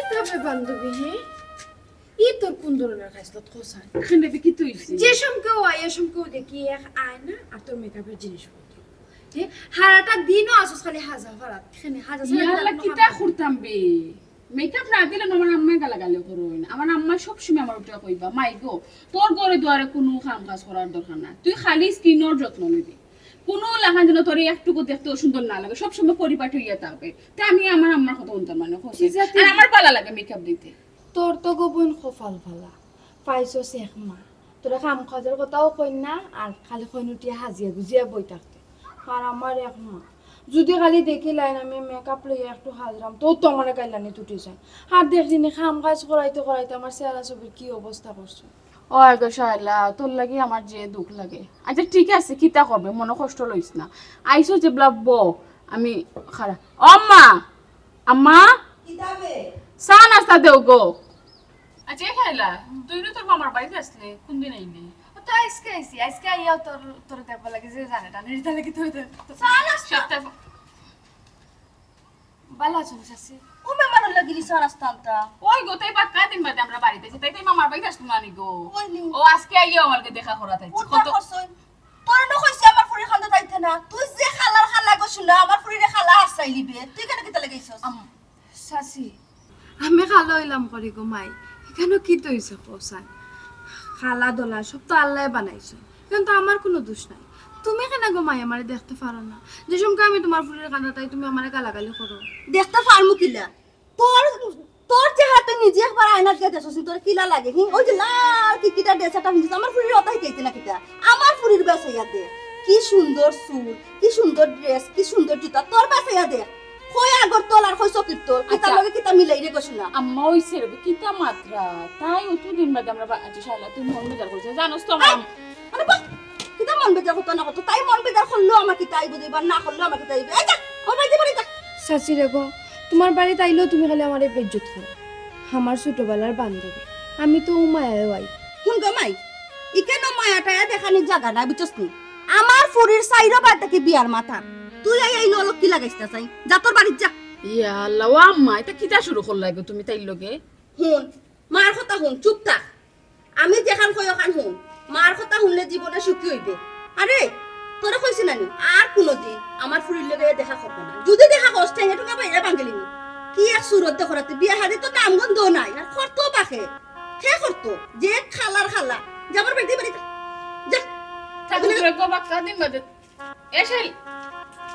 তবে বান্ধবী হে ই তোর কোন ধরনের খাইছত খোসান এখানে কি তুইছি যে সমকেও আয় সমকেও দেখি এক আয়না আর তোর মেকআপের জিনিসপত্র হে হারাটা দিনও আসস খালি হাজা ফারাত এখানে হাজা ইয়ালা কিটা করতাম বে মেকআপ না দিলে আমার আম্মা গালাগালি করুন আমার আম্মা সব সময় আমার উপরে কইবা মাই গো তোর ঘরে দুয়ারে কোনো কাম কাজ করার দরকার না তুই খালি স্কিনের যত্ন নিবি কোনো লাগান যেন তোর একটুকু দেখতে সুন্দর না লাগে সব সময় পরিপাটি হইয়া থাকবে তা আমি আমার আম্মার কথা বলতাম মানে আর আমার ভালো লাগে মেকআপ দিতে তোর তো গোপন কপাল ভালা পাইছো শেখ মা তোরা কাম কাজের কথাও কই না আর খালি কইনুটিয়া হাজিয়া গুজিয়া বই থাকতে আর আমার এক মা যদি খালি দেখি লাইন আমি মেকআপ লইয়া একটু হাজরাম তো তো আমার গাইলানি টুটি যায় আর দেখদিনি কাম কাজ করাইতে করাইতে আমার চেহারা ছবির কি অবস্থা করছো ও গো শায়লা তোর লাগি আমার যে দুঃখ লাগে আচ্ছা ঠিক আছে কিতা করবে মনে কষ্ট লইস না আইসো যে ব্লাব আমি খারা আম্মা আম্মা কিতাবে চা নাস্তা দেও গো আচ্ছা খাইলা তুই তোর মামার বাড়িতে আসলে কোন দিন আইলি তো আজকে আইয়াও তোর দেখবা লাগে যে জানে টানে রিতা লাগে তুই তো সপ্তাহ ভালো আছো শাসি ও মেমানের লাগিলি সারাস্তানটা ওই গো তাই পাক্কা দিন বাদে আমরা বাড়িতে আছি তাই মামার বাড়িতে আসলো না নি গো ওইলি ও আজকে আইয়া আমাকে দেখা করা তাই কত কসই তোর ন কইছি আমার ফুরি খান্দা তাইতে না তুই যে খালার খালা গছু না আমার ফুরিরে খালা আসাইলি বে তুই কেন কিতা লাগাইছস শাসি আমি খালো হইলাম করি গো মাই এখানে কি তৈছে কোসান খালা দলা সব তো আল্লাহ বানাইছো কিন্তু আমার কোনো দোষ নাই তুমি কেন গো মাই আমারে দেখতে পারো না যে সমকে আমি তোমার ফুলের কান্দা তাই তুমি আমারে গালাগালি করো দেখতে পারমু কিলা তোর তোর চেহারা তুই নিজে একবার আয়নাত গিয়ে দেখছস তোর কিলা লাগে হি ওই যে লাল কি কিটা ড্রেসটা হিনছিস আমার ফুরির অতাই কইতে না কিটা আমার ফুরির বেসাইয়া দে কি সুন্দর চুল কি সুন্দর ড্রেস কি সুন্দর জুতা তোর বেসাইয়া দে কই আগর তোল আর কই চকির তোল কিতা লগে কিতা মিলাই রে গছু না আম্মা হইছে রে কিতা মাত্রা তাই ও তুই দিন বাদে আমরা আচ্ছা শালা তুই মন বেজার করছিস জানোস তো আমার মানে বাহ কিতা মন বেজার হতো না কত তাই মন বেজার করলো আমার কিতা আইব দিবা না করলো আমার কিতা আইব এই যা ও বাইতে পারি যা শাসি রে গো তোমার বাড়িতে আইলেও তুমি খালি আমারে বেজ্জত করো আমার ছোটবেলার বান্ধবী আমি তো উমায় আই হুন গো মাই ইকেন মায়াটা দেখানি জায়গা না বুঝছস নি আমার ফুরির সাইরো বাড়িতে কি বিয়ার মাথা তুই এই নলক কি লাগাইছতা চাই যা তোর বাড়ি যা ইয়া আল্লাহ আম্মা এটা কিতা শুরু করলা গো তুমি তাই লগে হুন মার কথা হুন চুপ থাক আমি যেখান কই ওখান হুন মার কথা শুনলে জীবনে সুখী হইবে আরে তোরা কইছ না নি আর কোনদিন আমার ফুরির লগে দেখা করবে না যদি দেখা কষ্ট ঠেঙে ঠুঙা বাইরে বাঙ্গলি নি কি এক সুরত দেখরাতে বিয়া হাদি তো নাম গন্ধ নাই আর করতো পাখে কে করতো যে খালার খালা যাবার বেটি বাড়ি যা তাহলে তোরে গো বাক্কা দিন বাদে এসেল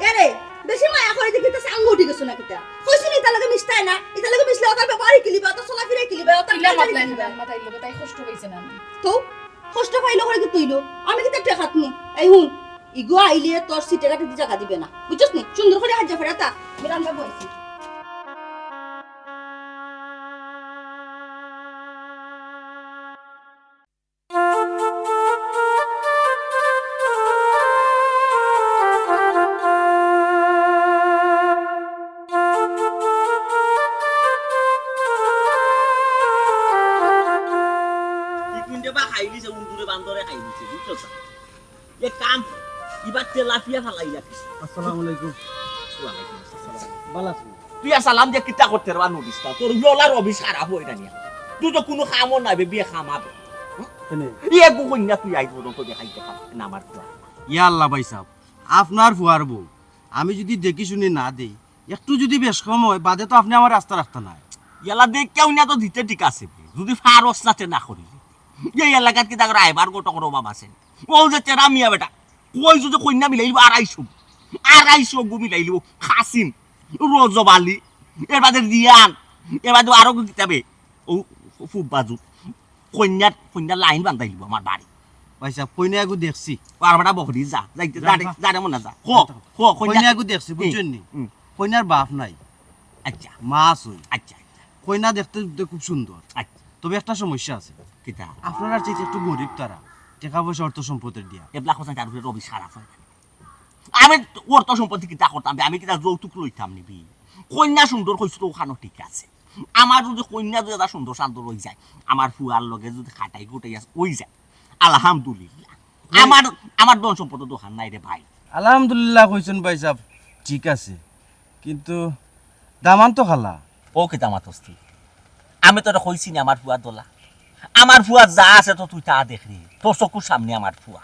এরে বেশি মায়া করে দেখি তো সাঙ্গ উঠি গেছ না কিতা কইছ নি তার লগে মিশতাই না এটা লগে মিশলে ওটার ব্যাপারে কিলিবা তো চলা ফিরে কিলিবা ওটা ইলা মাতলাই না আম্মা তাই লগে তাই কষ্ট হইছে না তো কষ্ট পাইলো করে কি তুইলো আমি কি তে খাতনি এই হুন ইগো আইলে তোর সিটে কাটে জায়গা দিবে না বুঝছস নি সুন্দর করে হাজ্জা ফেরাতা মিরান বাবু আইছি আসসালামু আলাইকুম তুই সালাম দিয়ে কিতা করতে পারবা নোটিস না তোর লোলার অফিস খারাপ হই না তুই তো কোনো কামও নাই বিয়ে খামাবে ইয়ে কন্যা তুই আই পর্যন্ত দেখাইতে পারবি না আমার তো ইয়া আল্লাহ ভাই সাহেব আপনার ফুয়ার বউ আমি যদি দেখি শুনি না দেই একটু যদি বেশ কম হয় বাদে তো আপনি আমার রাস্তা রাখতে নাই ইয়ালা দেখ কেউ না তো দিতে ঠিক আছে যদি ফারস নাতে না করি এই এলাকাত কি তাকে আইবার গোটক রবাব আছে ও যে তেরা মিয়া বেটা কই যদি কন্যা মিলাইব আড়াইশো গু মিলাইব খাসিম রজবালি এর বাদে রিয়ান এর বাদে আরো কিতাবে ও খুব বাজু কন্যার লাইন বান্ধাইলিব আমার বাড়ি ভাই সাহেব কইনা আগু দেখছি আর বেটা বকরি যা যাইতে জানে মনে যা কইনা আগু দেখছি বুঝছেন নি কইনার বাপ নাই আচ্ছা মা আছে আচ্ছা কইনা দেখতে খুব সুন্দর আচ্ছা তবে একটা সমস্যা আছে কিতা আপনারা চাইতে একটু গরিব তারা টাকা পয়সা অর্থ সম্পদের দিয়া এবলা কথা তার উপরে রবি খারাপ হয় আমি অর্থ সম্পত্তি কিতা করতাম আমি কিতা যৌতুক লইতাম নিবি কন্যা সুন্দর কইছো তো ওখানে ঠিক আছে আমার যদি কন্যা যদি এটা সুন্দর শান্ত রই যায় আমার ফুয়ার লগে যদি খাটাই গুটাই আছে ওই যায় আলহামদুলিল্লাহ আমার ধন সম্পদ দোকান নাই রে ভাই আলহামদুলিল্লাহ কইছেন ভাই সাহেব ঠিক আছে কিন্তু দামান তো খালা ও কিতা মাতস্তি আমি তোরে কইছি না আমার ফুয়া দোলা আমার ফুয়া যা আছে তো তুই তা দেখলি তোর চকুর সামনে আমার ফুয়া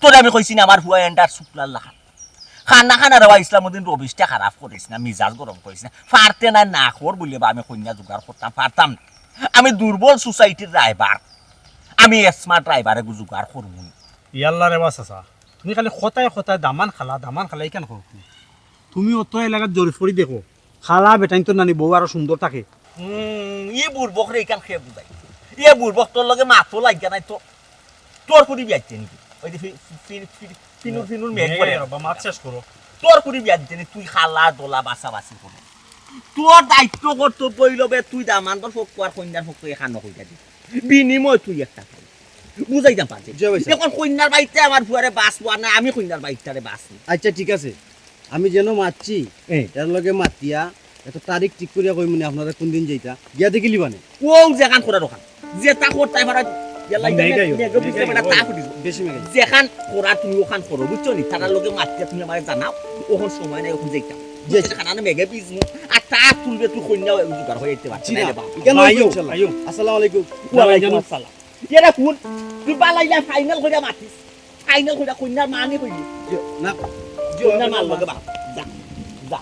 তোরে আমি কইছি না আমার ফুয়া এন্ডার শুক্লার লাখা খানা খানা রেওয়া ইসলামুদ্দিন রবিশটা খারাপ করিস না মিজাজ গরম করিস না পারতে না খর বললে বা আমি কন্যা জোগাড় করতাম পারতাম না আমি দুর্বল সোসাইটির ড্রাইভার আমি স্মার্ট ড্রাইভারে জোগাড় করবো ইয়াল্লা রে বাসা তুমি খালি খতায় খতায় দামান খালা ইকান কর তুমি অত এলাকাত জরি ফরি দেখো খালা বেটাইন তো নানি বউ আরো সুন্দর থাকে ই বুড়বক রে এখান খেয়ে বুঝাই ইয়ে বুড়বক তোর লগে মাথো লাগিয়া নাই তো তোর পুরি বিয়াইতে নাকি ওই যে ফিনুর মেঘ করে মাছ শেষ করো তোর পুরি বিয়া দিতে তুই খালা দোলা বাসি করে তোর দায়িত্ব কর্তব্য হইলবে তুই দামান তোর ফোক আর কন্যার ফোক এখানো কইতা দি বিনিময় তুই একটা পাই বুঝাই দাম পাচ্ছি এখন কন্যার বাড়িতে আমার ফুয়ারে বাঁচবো না আমি কন্যার বাড়িটারে বাঁচবো আচ্ছা ঠিক আছে আমি যেন মাতছি এর লগে মাতিয়া একটা তারিখ ঠিক করিয়া কই মানে আপনারা কোন দিন যাইতা গিয়া দেখিলি মানে ও যেখান করা রখান যে তা করতে পারা যেখান করা তুমি ওখান করো বুঝছো নি তার লগে মাতিয়া তুমি আমার জানাও ওখান সময় নাই ওখান যাইতাম যেখানে মেঘে বিজমু আর তা তুলবে তুই কন্যা জোগাড় হয়ে যেতে পারছি আসসালামু আলাইকুম ওয়ালাইকুম আসসালাম এরা কোন তুই বালাইলা ফাইনাল কইরা মাতিস ফাইনাল কইরা কন্যার মানে কইলি না কন্যার মাল লগে বা যা যা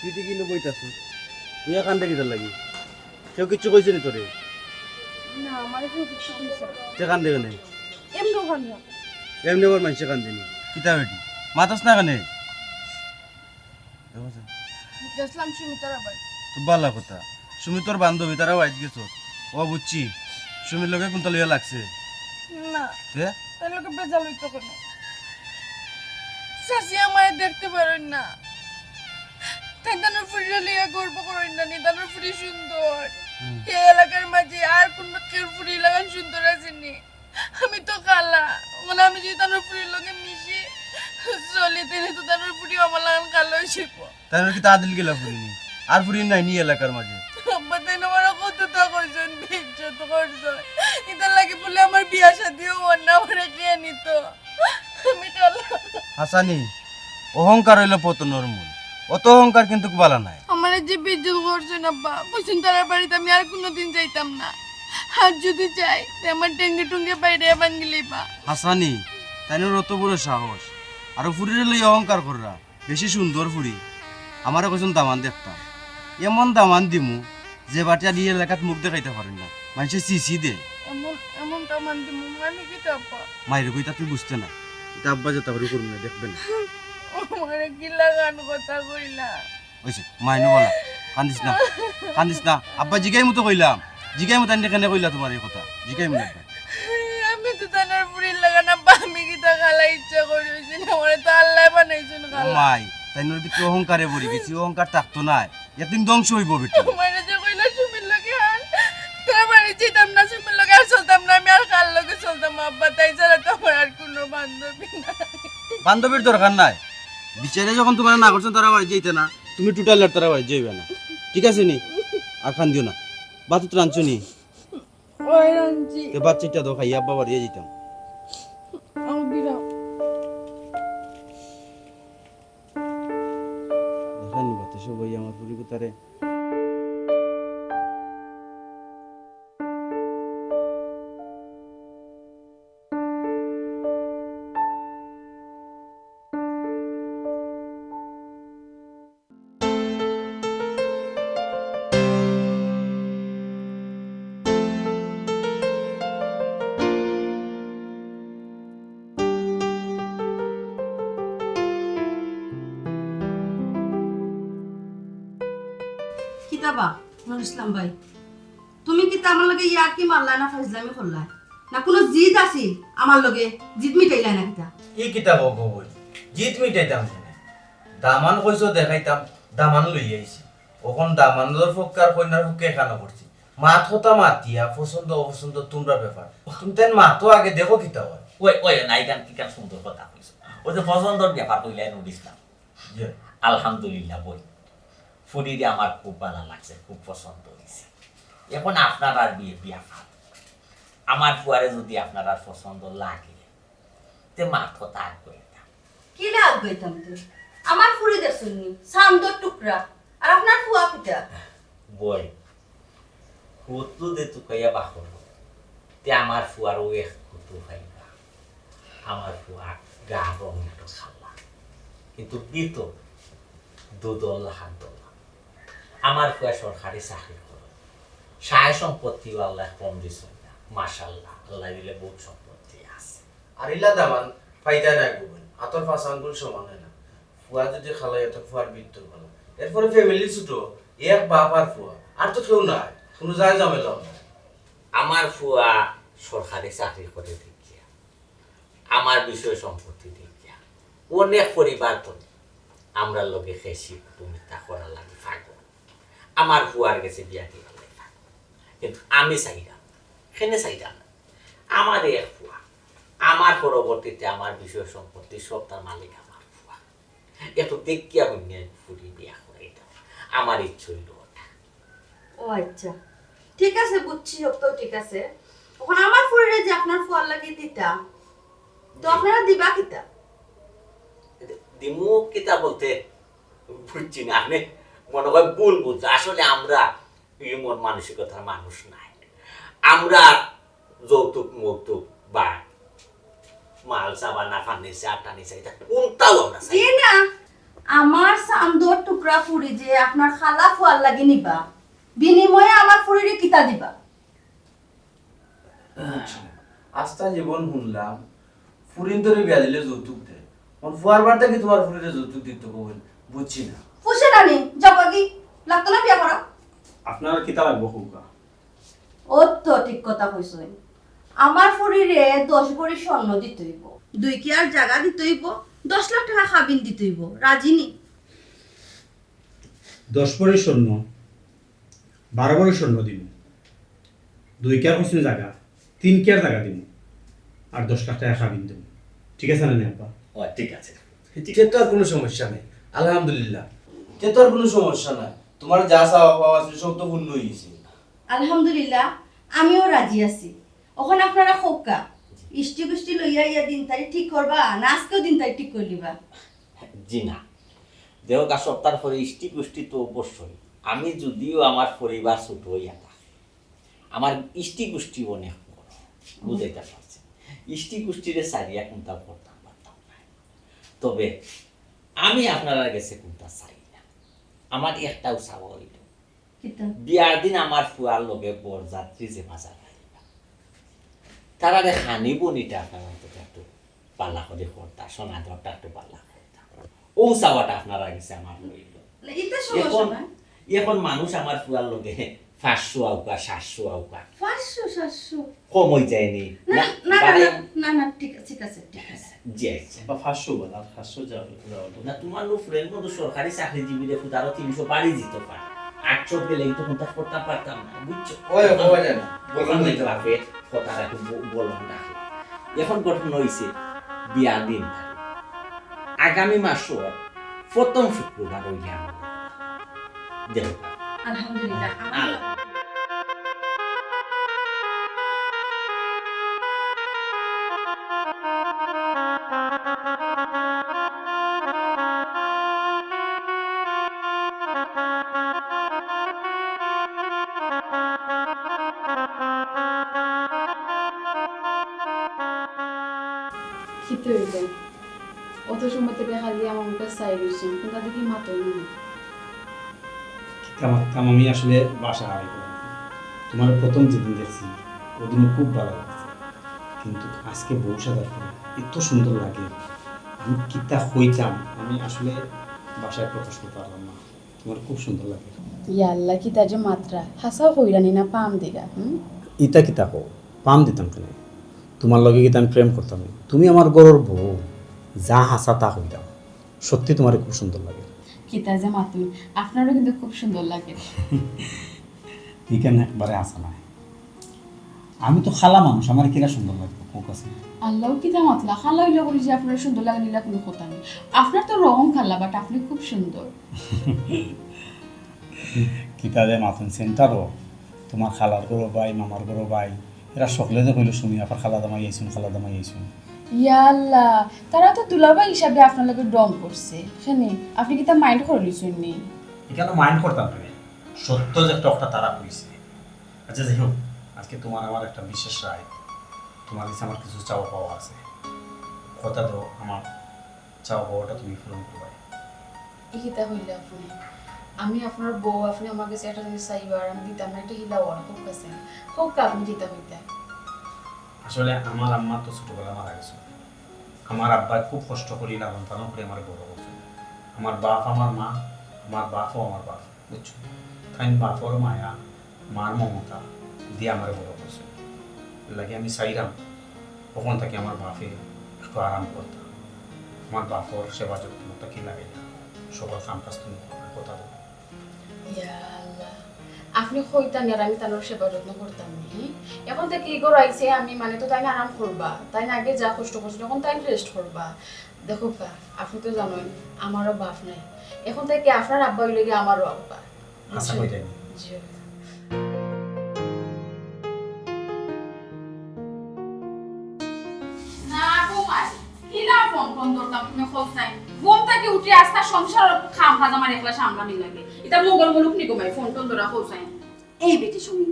তুই কি কিনে বইতাছ তুই এখান থেকে তোর লাগি কেউ কিচ্ছু কইছে নি তোরে না আমার কেউ কিছু কইছে সে কান দেবে নাই এমনি ওখানে এমনি আবার মানুষে কান দেনি কিতা বেটি মাতাস না কানে গেছিলাম সুমিতার বাড়ি তো বালা কথা সুমি তোর বান্ধবী তারা বাইত গেছ ও বুঝছি সুমির লগে কোনটা লইয়া লাগছে না হে তার লোকে বেজাল হইতো কেন চাষি আমায় দেখতে পারেন না তাই দানোর ফুড়ি লিয়া গর্ব করেন না দানোর ফুড়ি সুন্দর এই এলাকার মাঝে আর কোন কেউ ফুড়ি লাগান সুন্দর আসেনি আমি তো কালা মানে আমি যদি দানোর ফুড়ির লগে মিশি চলি তিনি তো দানোর ফুড়ি আমার লাগান কালো শিব তাই কি তাদিল গেলা ফুরিনি আর ফুরি নাই নি এলাকার মাঝে আব্বা তাই আমার কত তো করছেন বিজ্জত করছেন ইতার লাগে বলে আমার বিয়া শাদিও অন্য করে খেয়ে নিত আমি কালা হাসানি অহংকার হইল পতনের মূল অত অহংকার কিন্তু বালা নাই আমার যে বিজ্জত করছেন আব্বা বলছেন তার বাড়িতে আমি আর কোনোদিন যাইতাম না আর যদি যাই আমার টেঙ্গে টুঙ্গে বাইরে বাঙ্গিলেই বা হাসানি তাইনের অত বড় সাহস আর ফুরির লই অহংকার কররা বেশি সুন্দর ফুরি আমারও কইছেন দামান দেখতাম এমন দামান দিমু যে বাটিয়া দিয়ে এলাকাত মুখ দেখাইতে পারেন না মানুষে সিসি দে এমন এমন তো মান দিমু মানে কি তো আব্বা মায়ের কইতা তুই বুঝতে না এটা আব্বা যেতে পারি করুন না দেখবেন আমার কি লাগান কথা কইলা ওইছে মাইনো বলা কান্দিস না আব্বা জিগাই মতো কইলাম জিগাই মতো কেন কইলা তোমার এই কথা জিগাই মতো আমি তো তানার পুরির লাগান আব্বা আমি কি তা খালা ইচ্ছা করেছি না আমার তো আল্লাহ বানাইছেন খালা মাই তাই নর ভিতরে অহংকারে পড়ি গেছি অহংকার থাকতো না একদিন ধ্বংস হইব বেটা আমার যে কইলা সুমির লগে আর তোর বাড়ি যেতাম না সুমির লগে আর চলতাম না আমি আর কার লগে চলতাম আব্বা তাই ছাড়া তো আমার আর কোনো বান্ধবী নাই বান্ধবীর দরকার নাই বিচারে যখন তোমার না করছেন তারা বাড়ি যাইতে না তুমি টোটাল তারা বাড়ি যাইবে না ঠিক আছে নি আর খান দিও না বাতুত রাঞ্চো নি ওই রাঞ্জি তে বাচ্চাটা তো খাই আব্বা বাড়ি যাইতাম আও দিরা দেখানি বাতে সবাই আমার পরিকতারে কিতাবা নুর ইসলাম ভাই তুমি কি আমার লাগে ইয়া কি মারলা না ফাজলামি করলা না কোনো জিদ আছিল আমার লগে জিদ মিটাইলা না কিতা কি কিতাব কবই জিত মিটাইতাম কেনে দামান কইছো দেখাইতাম দামান লই আইছি ওখন দামানর ফক্কার কইনার ফক্কে এখানে করছি মাত হতা মাতিয়া পছন্দ অপছন্দ তোমরা ব্যাপার তুমি তেন মাতো আগে দেখো কিতা হয় ওই ওই নাইকান কি কার সুন্দর কথা কইছো ওই যে পছন্দর ব্যাপার কইলাই নোটিস না যে আলহামদুলিল্লাহ বই ফুরিরে আমার খুব ভালো লাগছে খুব পছন্দ হয়েছে এখন আপনার আর বিয়া খান আমার ফুয়ারে যদি আপনার আর পছন্দ লাগে তে মাথা তাক করে দাও কি লাগ গইতাম তো আমার ফুরি দেখছনি সামদর টুকরা আর আপনার ফুয়া কিতা বই কুতু দে তু কইয়া বাহর তে আমার ফুয়ারও এক কুতু ভাইবা আমার ফুয়া গা রং একটু খাল্লা কিন্তু দিত দুদল হাতল আমার ফুয়া সরকারি চাকরি করে সায় সম্পত্তি আল্লাহ কম দিছ না মাশাআল্লাহ আল্লাহ দিলে বহুত সম্পত্তি আছে আর ইলা দামান ফাইদা নাই গুবেন হাতর পাঁচ আঙ্গুল সমান হয় না ফুয়া যদি খালাই এত ফুয়ার মৃত্যুর ভালো এরপরে ফ্যামিলি ছোট এক বাপ আর ফুয়া আর তো কেউ নাই কোনো যায় ঝামেলাও নাই আমার ফুয়া সরকারি চাকরি করে দেখিয়া আমার বিষয় সম্পত্তি দেখিয়া অনেক পরিবার তো আমরা লোকে খেসি তুমি তা করা লাগে ফাগো আমার ফুয়ার গেছে বিয়া দিবার লাগে ফাগো কিন্তু আমি চাইলাম সেনে চাইলাম আমার এক ফুয়া আমার পরবর্তীতে আমার বিষয় সম্পত্তি সব তার মালিক আমার ফুয়া এত দেখিয়া হইনি ফুরি বিয়া করে দাও আমার ইচ্ছে হইল ওটা ও আচ্ছা ঠিক আছে বুঝছি সব তো ঠিক আছে এখন আমার ফুরিরে যে আপনার ফুয়ার লাগি দিতা তো আপনারা দিবা কিতা দিমু কিতা বলতে বুঝছি না আপনি মনে হয় ভুল বুঝছো আসলে আমরা ইমন মানসিকতার মানুষ নাই আমরা যৌতুক মৌতুক বা মাল সাবা না ফার্নিচার আটা নিচে এটা কোনটাও আমরা চাই জি না আমার সামদর টুকরা ফুরি যে আপনার খালা ফুয়ার লাগি নিবা বিনিময়ে আমার ফুরিরে কিতা দিবা আস্তা জীবন শুনলাম ফুরিন ধরে বিয়া দিলে যৌতুক দেয় ফুয়ার বার্তা কি তোমার ফুরিরে যৌতুক দিতে কবেন বুঝছি না পুষে নানি জবাগি লাগতো না বিয়া করা আপনার কিতা লাগবো খুবকা ও তো ঠিক কথা কইছই আমার ফুরিরে 10 ভরি স্বর্ণ দিতে হইব 2 কিয়ার জায়গা দিতে হইব 10 লাখ টাকা খাবিন দিতে হইব রাজি নি 10 ভরি স্বর্ণ 12 ভরি স্বর্ণ দিব 2 কেয়ার কোশ্চেন জায়গা 3 কেয়ার জায়গা দিব আর 10 লাখ টাকা খাবিন দেব ঠিক আছে না আপা ও ঠিক আছে সে তো আর কোনো সমস্যা নেই আলহামদুলিল্লাহ সে তো আর কোনো সমস্যা নাই তোমার যা চাওয়া পাওয়া আছে সব তো পূর্ণ হয়ে গেছে আলহামদুলিল্লাহ আমিও রাজি আছি ওখানে আপনারা খোকা ইষ্টি গুষ্টি লইয়া ইয়া দিন তারিখ ঠিক করবা না আজকেও দিন তারিখ ঠিক করে লিবা জি না দেহকা সপ্তাহ পরে ইষ্টি গোষ্ঠী তো অবশ্যই আমি যদিও আমার পরিবার ছোট হইয়া থাকি আমার ইষ্টি গোষ্ঠী অনেক বড় বুঝাইতে পারছি ইষ্টি গোষ্ঠীরে সারিয়া কোনটা করতাম পারতাম না তবে আমি আপনারা গেছে কোনটা চাই না আমার একটাও চাওয়া হইল কিতা বিয়ার দিন আমার ফুয়ার লগে বরযাত্রী যে বাজার আইবা তারা রে খানিব নিটা আপনার অন্তত একটু পাল্লা করে করতা সোনা ধরটা একটু পাল্লা করতা ও চাওয়াটা আপনারা গেছে আমার লইল এটা সমস্যা এখন না এখন মানুষ আমার ফুয়ার লগে 500 আউকা 700 আউকা 500 700 কম হয়ে যায়নি না না বাড়ে- না না ঠিক আছে ঠিক আছে জি আচ্ছা বা 500 বলা 500 যাও না তোমার নো ফ্রেন্ড মতো সরকারি চাকরিজীবী রে ফুটারও 300 বাড়ি দিতে পারে 800 পেলে তো কোনটা করতে পারতাম না বুঝছো ওই হওয়া যায় না বললাম দেখতে পাবে কথা একটু বললাম রাখি এখন গঠন হয়েছে বিয়ার দিন আগামী মাসের প্রথম শুক্রবার হইলে দেব আলহামদুলিল্লাহ খিতে হইল অত সময় থেকে খালি আমার মুখে চাই রয়েছে কিন্তু দেখি মাতই না আমি আসলে বাসা হারাই তোমার প্রথম যেদিন দেখছি ওদিন খুব ভালো লাগছে কিন্তু আজকে বউ সাদার পরে এত সুন্দর লাগে আমি কিতা হইতাম আমি আসলে বাসায় প্রকাশ করতে পারলাম না তোমার খুব সুন্দর লাগে ইয়া আল্লাহ কি তার যে মাত্রা হাসাও হইরানি না পাম দিরা ইতা কিতা হো পাম দিতাম কেন তোমার লগে কি আমি প্রেম করতাম না। তুমি আমার গরুর বউ, যা হাসা তা হইলাম। সত্যি তোমার খুব সুন্দর লাগে। কিতা যে মাতুন, আপনারও কিন্তু খুব সুন্দর লাগে। এখানে একবারে হাসা নাই। আমি তো খালা মানুষ, আমার কিনা সুন্দর লাগবে কোক আছে। আল্লাহ কিতা মাতলা, খালা হইলে বলি যে আপনার সুন্দর লাগে নিলা কোনো কথা নেই। আপনার তো রকম খালা, বাট আপনি খুব সুন্দর। কিতা যে মাথুন সেন্টারও তোমার খালার গরো ভাই, মামার গরো ভাই, এরা সকলে যে কইলো সুমি আপার খালা দামাই আইসুন, খালা দামাই আইসুন। ইয়াল্লা, তারা তো দুলাভাই হিসাবে আপনার লগে ডং করছে। সেনে আপনি কিতা মাইন্ড করে লিছেন নি? এখানে মাইন্ড করতাম না, সত্য যে টকটা তারা কইছে। আচ্ছা যাই হোক, আজকে তোমার আমার একটা বিশেষ রায়। তোমার কাছে আমার কিছু চাওয়া পাওয়া আছে, কথা দাও আমার চাওয়া পাওয়াটা তুমি পূরণ করবে। এই কিতা হইলে আপনি, আমি আপনার বউ, আপনি আমার কাছে একটা জিনিস চাইবার, আমি দিতাম না, একটা হিলা ওরা খুব কাছে হোক, আপনি কিতা হইতে। আসলে আমার আম্মা তো ছোটবেলা মারা গেছে। আমার আব্বা খুব কষ্ট করি লালন পালন করে আমার বড় করছে। আমার বাপ আমার মা, আমার বাপও আমার বাপ, বুঝছো? তাই বাপর মায়া, মার মমতা দিয়ে আমার বড় করছে। লাগে আমি চাইলাম কখন থেকে আমার বাপে একটু আরাম করতাম। আমার বাপর সেবা যত্নটা কি লাগে, সবার কাম কাজ তুমি কথা দেবো। ইয়াল্লা, আপনি কইতাম আর আমি তানোর সেবা যত্ন করতাম নি। এখন থেকে ইগো আইছে, আমি মানে তো তাই আরাম করবা, তাই আগে যা কষ্ট করছিল এখন তাই রেস্ট করবা। দেখো কা, আপনি তো জানেন আমারও বাপ নাই, এখন থেকে আপনার আব্বা হইলে গিয়ে আমারও আব্বা। আশা করি যাই। জি। না তোমার কিলা ফোন ফোন দরকার তুমি খোঁজাই ঘুম থেকে উঠে আসতা সংসার খাম খাজ আমার একলা সামলানি লাগে। এটা মোগল মুলুক নি ঘুমাই ফোন টোন ধরা খোঁজাই। এই বেটি শুনি,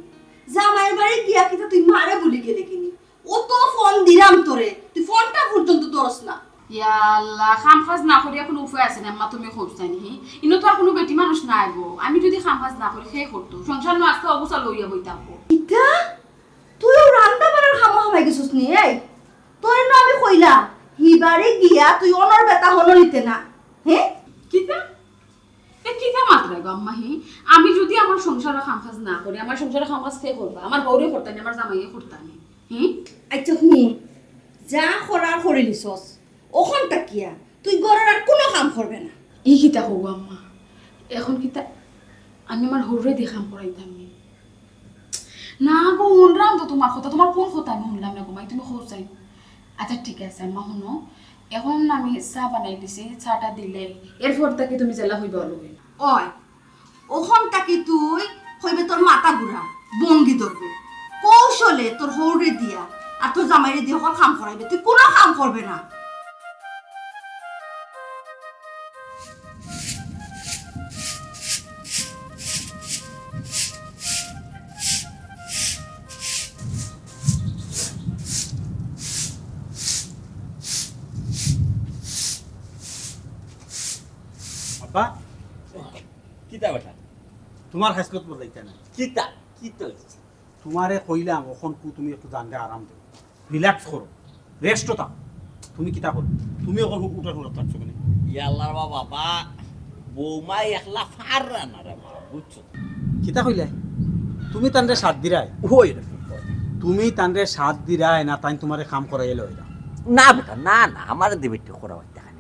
জামাইয়ের বাড়ি গিয়া কিতা তুই মারে বলি গেলে কিনি? ও তো ফোন দিলাম তোরে, তুই ফোনটা পর্যন্ত ধরস না। ইয়া আল্লাহ, খাম খাজ না করি এখন উপায় আছে না? মা তুমি খোঁজাই নি, ইনো তো আর কোনো বেটি মানুষ নাই গো। আমি যদি খাম খাজ না করি খেয়ে করতো সংসার না আজকে অবস্থা লইয়া বইতাম। ইতা তুইও রান্না বাড়ার খামা খামাই গেছিস নি? এই তোর না আমি কইলাম হিবারে গিয়া তুই অনর বেতা হলো নিতে না। হ্যাঁ কিতা এ কিতা মাত্রা গো আম্মা? হি আমি যদি আমার সংসারে খাম খাজ না করি, আমার সংসারে খাম খাজ খেয়ে করবা, আমার বউরে করতাম না, আমার জামাইয়ে করতাম না। আচ্ছা হুম, যা করার করে নিছস, ওখানটা কিয়া তুই ঘরের আর কোনো কাম করবে না। এই কিতা হবো আম্মা? এখন কিতা আমি আমার হৌরে দেখাম করাইতাম নি? না গো শুনলাম তো তোমার কথা, তোমার কোন কথা আমি শুনলাম না গো মাই, তুমি খোঁজাই। আচ্ছা ঠিক আছে আম্মা, শুনো এখন আমি চা বানাই দিছি, চাটা দিলে এরপর তাকে তুমি জেলা হইবা লই। ওই ওখানটা কি তুই হইবে তোর মাথা ঘুরা বঙ্গি ধরবে কৌশলে তোর হৌরে দিয়া আর তোর জামাইরে দিয়ে ওখান কাম করাইবে, তুই কোনো কাম করবে না। আব্বা কিতা বেটা তোমার হাসলত বলাইতে না। কিতা কিতা হইছে? তোমারে কইলাম ওখন তুমি একটু জানলে আরাম দেও, রিল্যাক্স করো, রেস্টও থাক। তুমি কিতা করো, তুমি ওখন উঠার উঠার থাকছো কেন? ইয়াল্লার বাবা, বৌমা একলা ফাররা না রে বাবা, বুঝছো? কিতা কইলে? তুমি তানরে সাথ দিরাই, ওই রে তুমি তানরে সাথ দিরাই না তাই তোমারে কাম করাই এলো এরা? না বেটা, না না, আমার দেবেটি করা হয় দেখানি।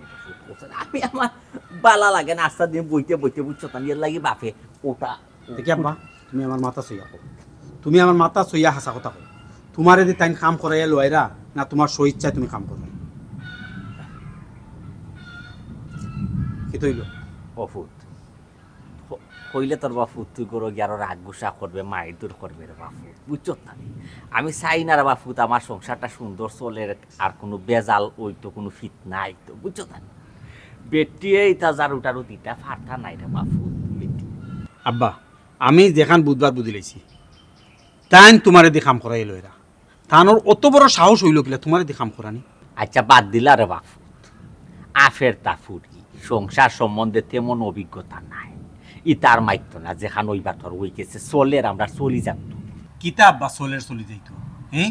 আমি আমার বালা লাগে না, আস্তা দিয়ে বইতে বইতে, বুঝছো? তার লাগি বাপে ওটা দেখি আব্বা, তুমি আমার মাথা সইয়া কো, তুমি আমার মাথা সইয়া হাসা কথা কো। তোমারে দি তাই কাম করাই এলো এরা না তোমার সই ইচ্ছায় তুমি কাম করবে? কি তৈল অফুত কইলে তোর বাপু তুই করো গিয়ে আরো রাগ গুসা করবে, মায়ের দূর করবে রে বাপু, বুঝছো? না আমি চাই না রে বাপুত আমার সংসারটা সুন্দর চলে, আর কোনো বেজাল ওই তো কোনো ফিট নাই তো, বুঝছো? না বেটিয়ে ইতা যার উটারু তিটা ফাটা নাই রে বাপু বেটি। আব্বা, আমি যেখান বুধবার বুঝি লাইছি তাই তোমারে দি কাম করাই এলো এরা, তানোর অত বড় সাহস হইল কিলা তোমারে দি কাম করানি? আচ্ছা বাদ দিলা রে বাপু, আফের তাফুরি সংসার সম্বন্ধে তেমন অভিজ্ঞতা নাই, ই তার মাইতো না, যেখান ওই বাতর ওই গেছে চলের আমরা চলি যাতো। কিতাব বা সোলের চলি যাইতো, হ্যাঁ?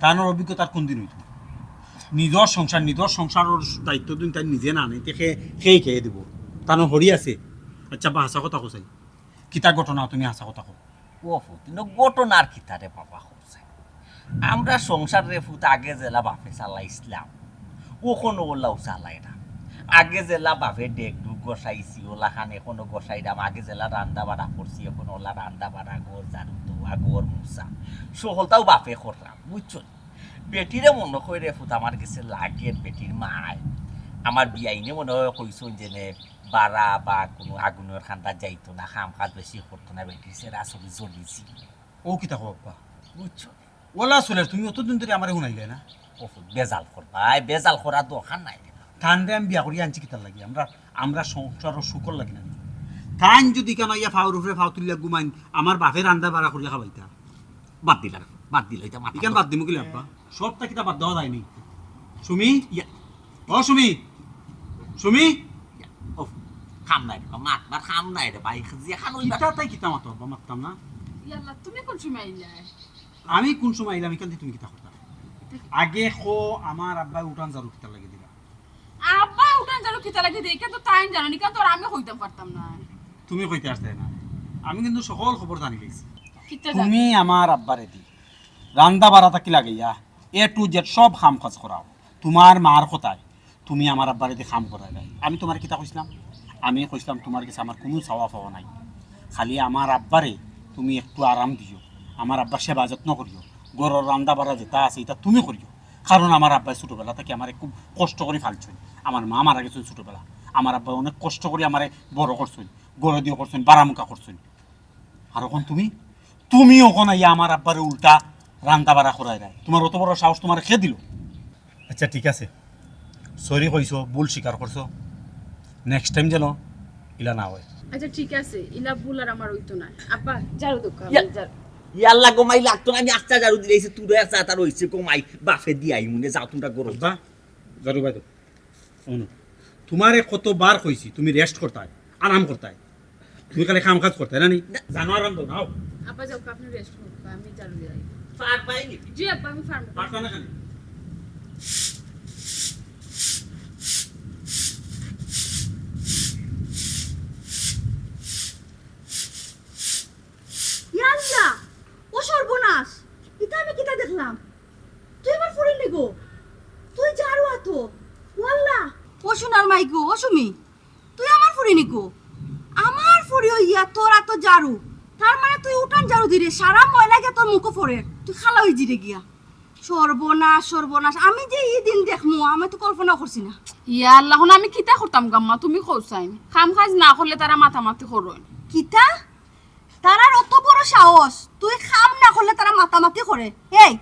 তানোর অভিজ্ঞতার কোন দিন হইতো? নিজের সংসারের দায়িত্ব দিন তাই নিজে না নিতে খেয়ে খেয়ে দিব, তানোর হরি আছে। আচ্ছা বা হাসা কথা কোথায় কিতা ঘটনা তুমি হাসা কথা কো? ও ফুত ঘটনার কিতা রে বাবা হচ্ছে, আমরা সংসার রে ফুত আগে জেলা বাপে চালাইছিলাম ওখানো ওলাও চালাই না আগে জেলা বাপে ডেক ডুক গসাইছি ওলা খান এখনো গসাইলাম আগে জেলা রান্দা বাড়া করছি এখন ওলা রান্দা বাড়া গোর জারু দোয়া গোর মুসা সকলটাও বাপে করলাম বুঝছো বেটিরে মনে কই রে ফুত আমার কাছে লাগে বেটির মায় আমার বিয়াইনে মনে হয় কইছুন যে বাড়া বা কোনো আগুনের খান্ডা যাইতো না খাম খাত বেশি করতো না বেটির সে আসলে জ্বলিছি ও কিতা কো বাবা বুঝছো ওলা চলে তুমি অতদিন ধরে আমারে শুনাইলে না বেজাল করবাই বেজাল করার দরকার নাই ঠান্ডা আমি বিয়া করি আনছি কিতার লাগি আমরা সংসার শুকর লাগি না তাইন যদি কেন ইয়া ফাউর উপরে ফাউ তুলিয়া ঘুমাইন আমার বাপের রান্দা বাড়া করিয়া খাবাইতা বাদ দিলাম এটা ইকান বাদ দিমু কিলে আব্বা সবটা কিতা বাদ দেওয়া যায়নি সুমি ও সুমি সুমি ও খাম নাই রে মাত বার খাম নাই রে ভাই যে খান ওই কিতা তাই কিতা মাতো আব্বা মাততাম না ইয়াল্লা তুমি কোন সময় আইলা আমি কোন সময় আইলাম ইকান তুমি কিতা করতা আগে খো আমার আব্বা উঠান জারু কিতা লাগি দিলা আব্বা উঠান জানো কিতা লাগে দেখে তো তাই জানো নি কারণ তোর আমি কইতাম পারতাম না তুমি কইতে আসতে না আমি কিন্তু সকল খবর জানি লইছি কিতা তুমি আমার আব্বারে দি রান্দা বাড়াটা কি লাগাইয়া এ টু জেড সব খাম কাজ করাও তোমার মার কথায় তুমি আমার আব্বারে দি খাম করাই নাই আমি তোমার কিতা কইছিলাম আমি কইছিলাম তোমার কাছে আমার কোনো চাওয়া পাওয়া নাই খালি আমার আব্বারে তুমি একটু আরাম দিও আমার আব্বা সেবা যত্ন করিও গরর রান্দা বাড়া যেটা আছে এটা তুমি করিও কারণ আমার আব্বাই ছোটোবেলা থেকে আমার খুব কষ্ট করে ফালছেন আমার মা মারা গেছেন ছোটোবেলা আমার আব্বা অনেক কষ্ট করে আমার বড় করছেন গড় দিয়ে করছেন বারামুখা করছেন আর এখন তুমি ওখান আইয়া আমার আব্বারে উল্টা রান্দা বাড়া করাই নাই তোমার অত বড় সাহস তোমার খেয়ে দিল আচ্ছা ঠিক আছে সরি কইছো ভুল স্বীকার করছো নেক্সট টাইম যেন ইলা না হয় আচ্ছা ঠিক আছে ইলা ভুল আর আমার হইতো না আব্বা যাও দোকা ইয়াল্লা গোমাই লাগতো না আমি আচ্ছা জারু দিয়েছি তুই একটা তার হইছে গোমাই বাফে দিয়াই মনে যাও তোমরা গরম বা জারু ভাই তো তোমারে কতবার কইছি তুমি রেস্ট করতাই আরাম করতাই তুমি খালি কাম কাজ করতাই না নি জানো আরাম দাও নাও আব্বা যাও আপনি রেস্ট করুন আমি চালু যাই ফার পাইনি জি আব্বা আমি ফার্ম পারতা না খালি ইয়াল্লা ও সর্বনাশ এটা আমি কিতা দেখলাম তুই আমার ফুরি নিগো তুই জারু আতো ওয়াল্লা ও সোনার মাইগো ও সুমি তুই আমার ফুরি নিগো আমার ফুরি হইয়া তোর আতো জারু তার মানে তুই উঠান জারু দিরে সারা ময়লা গে তোর মুখো পড়ে তুই খালা হই জিরে গিয়া সর্বনাশ সর্বনাশ আমি যে এই দিন দেখমু আমি তো কল্পনা করছি না ইয়া আল্লাহ আমি কিতা করতাম গাম্মা তুমি কইছাইন খাম খাজ না করলে তারা মাথামাতি করবেন কিতা তারার অত বড় সাহস তুই খাম না করলে তারা মাতামাতি করে এই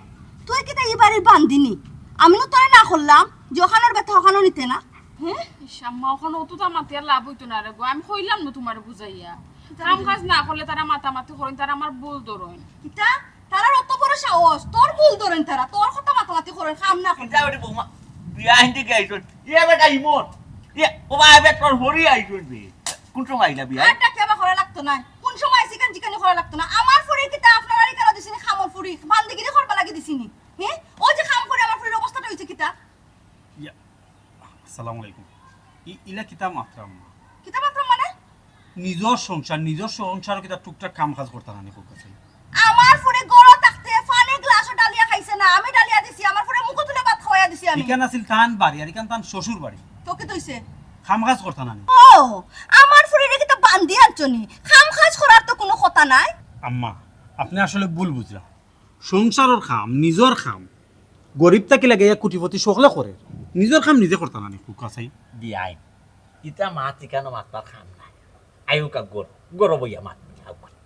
তুই কিতা এই বাড়ির বান্দিনি আমিও তোরে না করলাম যে ওখানের ব্যথা ওখানেও নিতে না হ্যাঁ শাম্মা ওখানে অতটা মাতি আর লাভ হইতো না রে গো আমি কইলাম না তোমার বুঝাইয়া খাম খাজ না করলে তারা মাথামাতি করেন তারা আমার ভুল ধরেন কিতা তারার অত বড় সাহস তোর ভুল ধরেন তারা তোর কথা মাতামাতি করে খাম না করে যাও রে বৌমা বিয়া হিন্দি গাইছো ইয়া বেটা ইমন ইয়া ও ভাই বেটার হরি আইছো বে কোন সময় আইলা বিয়া একটা কেবা করে লাগতো না কোন সময় চিকেন চিকেন করে লাগতো না আমার ফুরি কিতা আপনার আড়ি কেন দিছিনি খামর ফুরি বান্দিগিরি করবা লাগি দিছিনি হ্যাঁ ও যে খাম করে আমার ফুরির অবস্থাটা হইছে কিতা আসসালামু আলাইকুম ইলা কিতা মাত্রাম কিতা মাত্র মানে নিজর সংসার কিতা টুকটাক কাম কাজ করতা না খুব কাছে আমার ফুরি গড় থাকতে ফানে গ্লাসও ডালিয়া খাইছে না আমি ডালিয়া দিছি আমার ফুরি মুখ তুলে ভাত খাওয়া দিছি আমি ইকান আছিল তান বাড়ি আর ইকান তান শ্বশুর বাড়ি তোকে দইছে কাম কাজ করতা না ও আমার ফুরি রে কিতা বান্দি আনছনি খাম খাজ করার তো কোনো কথা নাই আম্মা আপনি আসলে ভুল বুঝলা সংসারের খাম নিজর খাম গরিব তাকে লাগে কোটিপতি সকলে করে নিজর খাম নিজে করতা না খুব কাছে বিয়াই ইতা মাতি কেন মাতবার খাম নাই আয়ুকা গর বইয়া মাত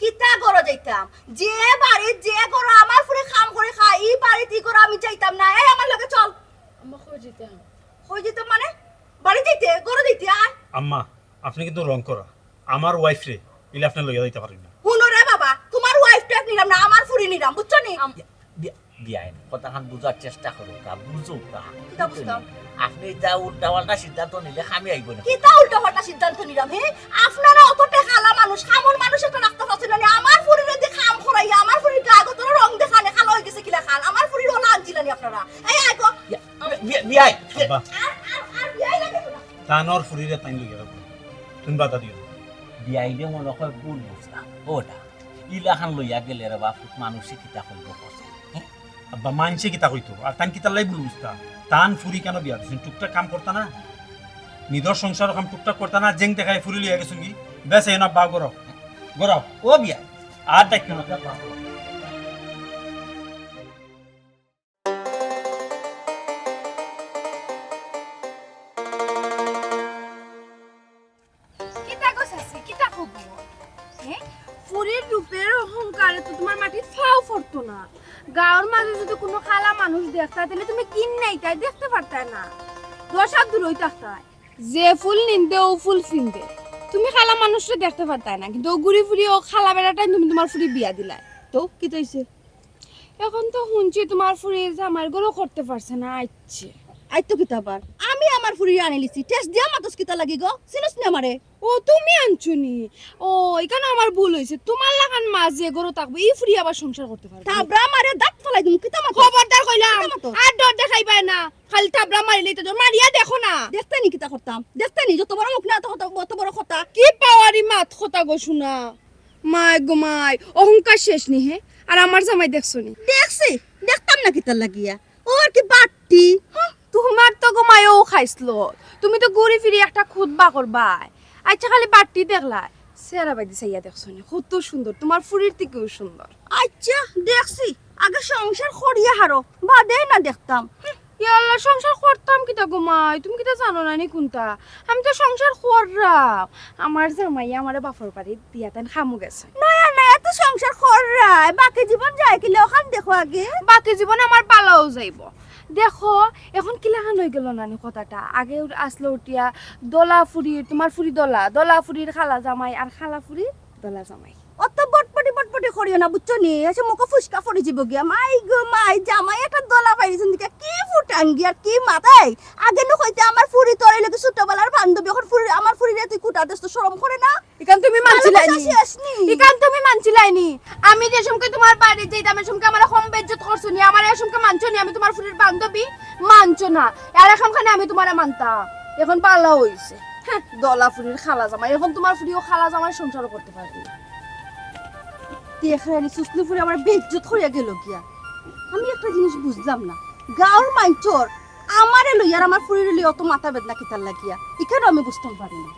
কিতা গড় যাইতাম যে বাড়ি যে গড় আমার ফুরি খাম করে খাই এই বাড়ি তি গড় আমি যাইতাম না এই আমার লগে চল আম্মা কই যেতাম কই যেতাম মানে বাড়ি যাইতে গড় যাইতে আয় আম্মা আপনি কিন্তু রং করা আমার ওয়াইফ রে ইলা আপনি লইয়া দিতে পারেন না হুনো রে বাবা তোমার ওয়াইফ টেক নিলাম না আমার ফুরি নিলাম বুঝছো নি বিয়াই কথাখান বুঝার চেষ্টা করো কা বুঝো কা কিতা বুঝতাম আপনি যা উল্টা পাল্টা সিদ্ধান্ত নিলে খামি আইব না কিতা উল্টা পাল্টা সিদ্ধান্ত নিলাম হে আপনারা অত টাকালা মানুষ খামর মানুষ একটা রাখতে পারছেন না আমার ফুরির যে খাম খরাইয়া আমার ফুরির গাগতর রং দেখানে খালো হই গেছে কিলা খাল আমার ফুরির হলা আনছিলেন আপনারা এই আয় গো বিয়াই আব্বা আর বিয়াই লাগে না তানর ফুরিরে তাইন লইয়া রাখো তুমি বাধা দিও বিয়াই দে মনে হয় ভুল বুঝতা ওটা ইলাখান লইয়া গেলে রে বাপ মানুষে কিতা করবো কসে আব্বা মানছে কিতা কইতো আর তান কিতা লাই বুঝতা তান ফুরি কেন বিয়া দিছেন টুকটাক কাম করতা না নিদর সংসার কাম টুকটাক করতা না জেং দেখায় ফুরি লিয়া গেছুন কি বেশ এনা বা গরো গরো ও বিয়া আর দেখ কেন কিতা কইছাছি কিতা কব ফুরির রূপের অহংকারে তো তোমার মাটি ফাও পড়তো না গাঁর মাঝে যদি কোনো খালা মানুষ দেখতা তাহলে তুমি কিন নাই তাই দেখতে পারতাই না দশার দূর হইতে যে ফুল নিন্দে ও ফুল চিনতে তুমি খালা মানুষটা দেখতে পারতাই না কিন্তু ও ঘুরি ফুরি ও খালা বেড়াটাই তুমি তোমার ফুরি বিয়া দিলাই তো কি তৈছে এখন তো শুনছি তোমার ফুরি জামাই গরো করতে পারছে না আইছে আইতো কিতা বার আমি আমার ফুরি আনি লিছি টেস্ট দিয়া মাতস কিতা লাগি গো চিনস নি আমারে ও তুমি আনছুনি ও এখানে আমার ভুল হইছে তোমার লাগান মাঝে গরো থাকবে এই ফুরি আবার সংসার করতে পারবে তাবরা মারে দাঁত ফলাই দিম কিতা মাতস খবরদার কইলাম আর ডর দেখাইবা না খালি তাবরা মারিলেই তো মারিয়া দেখো না দেখতে নি কিতা করতাম দেখতে নি যত বড় মুখ না তত বড় কথা কি পাওয়ারি মাত কথা গো শোনা মাই গো মাই অহংকার শেষ নি হে আর আমার জামাই দেখছো নি দেখছি দেখতাম না কিতা লাগিয়া ওর কি বাট্টি তোমার তো গো মায়ও খাইছলো তুমি তো ঘুরি ফিরি একটা খুদবা করবা আচ্ছা খালি বাট্টি দেখলা সেরা বাইদি সাইয়া দেখছো নি কত সুন্দর তোমার ফুরির থেকেও সুন্দর আচ্ছা দেখছি আগে সংসার করিয়া হারো বাদে না দেখতাম ইয়াল্লা সংসার করতাম কিতা গো মাই তুমি কিতা জানো না নি কোনটা আমি তো সংসার কররাম আমার জামাই আমারে বাপর বাড়ি দিয়া তান খামু গেছে নয়া নয়া তো সংসার করায় বাকি জীবন যায় কিলে ওখান দেখো আগে বাকি জীবন আমার পালাও যাইব দেখো এখন কিলাখান হয়ে গেল নানি কথাটা আগে আসলো উঠিয়া দোলা ফুরি তোমার ফুরি দোলা দোলা ফুরির খালা জামাই আর খালা ফুরি দোলা জামাই অত বটপটি করিও না বুঝছো নি এসে মুখে ফুসকা পড়ে যাব গিয়া মাই গো মাই জামাই একটা দলা পাইছেন দিকে কি ফুটাঙ্গি আর কি মাথায় আগে ন কইতে আমার ফুরি তরে লাগে ছোটবেলার বান্ধবী এখন ফুরি আমার ফুরি রে তুই কুটা দেস তো শরম করে না ইকান তুমি মানছিলাইনি শেষনি ইকান তুমি মানছিলাইনি আমি যে সমকে তোমার বাড়ি যাইতাম আমি সমকে আমার কম বেজ্জত করছো নি আমার এই সমকে মানছো নি আমি তোমার ফুরির বান্ধবী মানছো না আর এখনখানে আমি তোমারে মানতাম এখন পালা হইছে হ্যাঁ দলা ফুরির খালা জামাই এখন তোমার ফুরিও খালা জামাই সংসার করতে পারবি দেখানি সুসলি ফুরি আমার বেজ্জত হইয়া গেল গিয়া আমি একটা জিনিস বুঝলাম না গাঁর মাইচর আমারে লইয়ার আমার ফুরির লই অত মাথা বেদনা কিতার লাগিয়া এখানে আমি বুঝতে পারি না